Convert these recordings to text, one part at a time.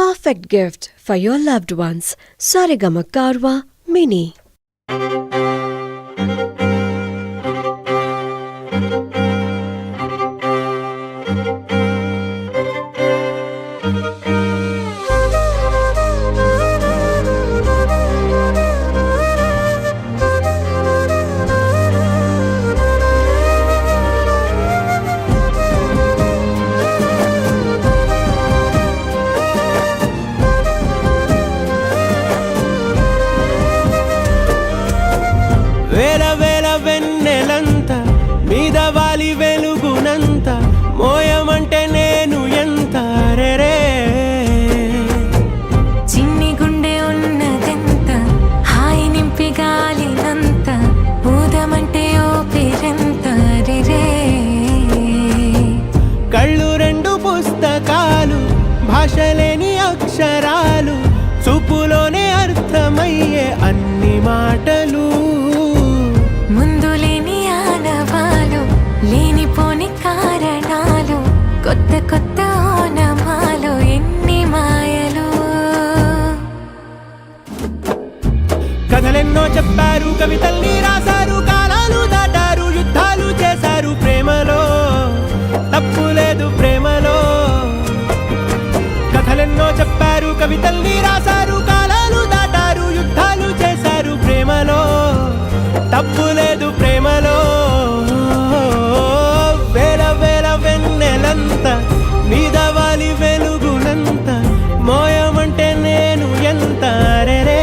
perfect gift for your loved ones. Saregama Karwa Mini. వెన్నెలంత మీద వాలి వెలుగునంత మోయమంటే నేను ఎంత రే చిన్ని గుండె ఉన్నదెంత హాయి నింపి గాలినంత ఊదమంటే ఓపిరెంత రే కళ్ళు రెండు పుస్తకాలు భాషలేని అక్షరాలు చూపులోనే అర్థమయ్యే అన్ని మాటలు ముందులేని ఆనవాలు లేనిపోని కారణాలు కొత్త కొత్త ఓనమాలు ఎన్ని మాయలు కథలెన్నో చెప్పారు కవితల్ని రాశారు కాలాలు దాటారు యుద్ధాలు చేశారు ప్రేమలో తప్పు లేదు ప్రేమలో కథలెన్నో చెప్పారు కవితల్ని రాశారు కాలాలు దాటారు యుద్ధాలు చేశారు ప్రేమలో తప్పు లేదు ప్రేమలో వేల వేల వెన్నెలంత మీద వాలి వెలుగునంత మోయమంటే నేను ఎంత రే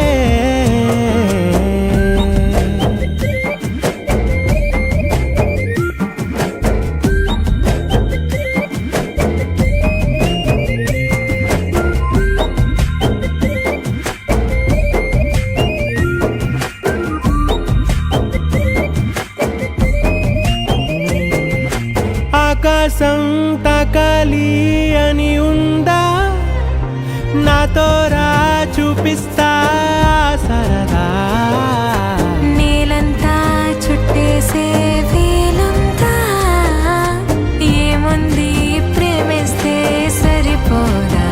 ఆకాశం తాకాలి అని ఉందా నాతో రా చూపిస్తా సరదా నేలంతా చుట్టేసే వీలుందా ఏముంది ప్రేమిస్తే సరిపోదా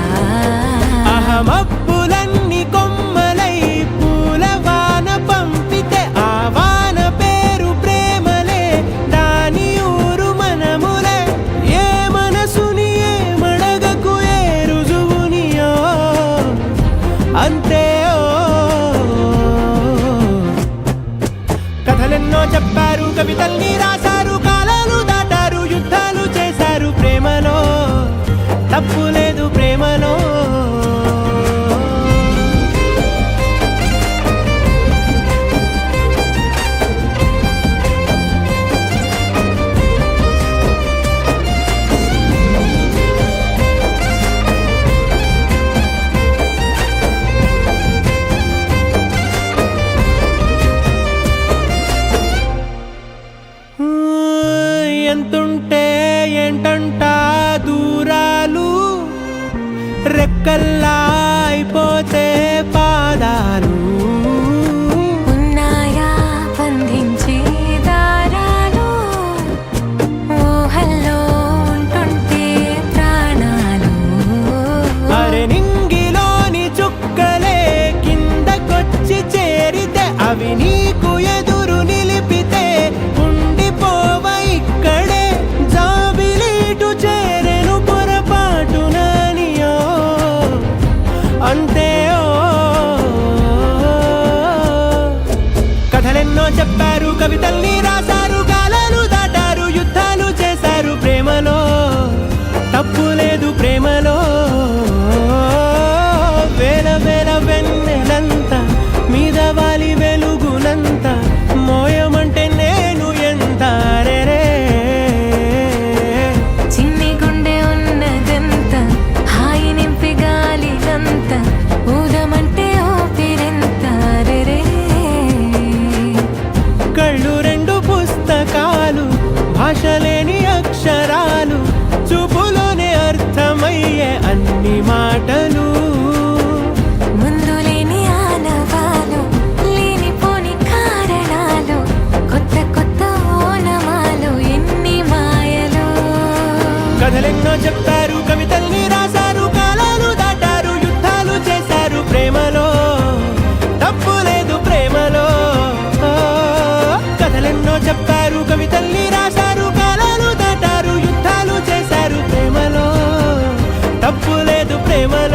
అహమప్పులన్నీ కొమ్మలై పూలవాన పంపితే ఆ వాన పేరు ప్రేమలే దాని ఊరు మనములే ఏ మనసుని ఏ మడగకు ఏ రుజువునియో అంతే కథలెన్నో చెప్పారు కవితల్ని రాశారు కాలాలు దాటారు యుద్ధాలు చేశారు ప్రేమలో తప్పు లేదు ప్రేమలో ఎంతుంటే ఏంటంట దూరాలు రెక్కల్లా అయిపోతే పాదాలు ఉన్నాయా బంధించే దారాలు ఊహల్లో ఉంటుంటే ప్రాణాలు అరే నింగిలోని చుక్కలే కిందకొచ్చి చేరితే అవి నీకు ఎదురు నిలిపితే ఉండిపోవ ఇక్కడే జాబిలీటు చేరెను పొరపాటుననియో అంతే కథలెన్నో చెప్పారు కవితల్ని రాశారు కాలాలు దాటారు యుద్ధాలు చేశారు ప్రేమలో తప్పు లేదు ప్రేమలో వేల వేల వెన్నెలంత మీద వాలి వెలుగునంత మోయమంటే నేను ఎంత రే చిన్ని గుండె ఉన్నదెంత హాయి నింపి గాలినంత ఊదమంటే ఓపిరెంత రే కళ్ళు రెండు ప్రేమలో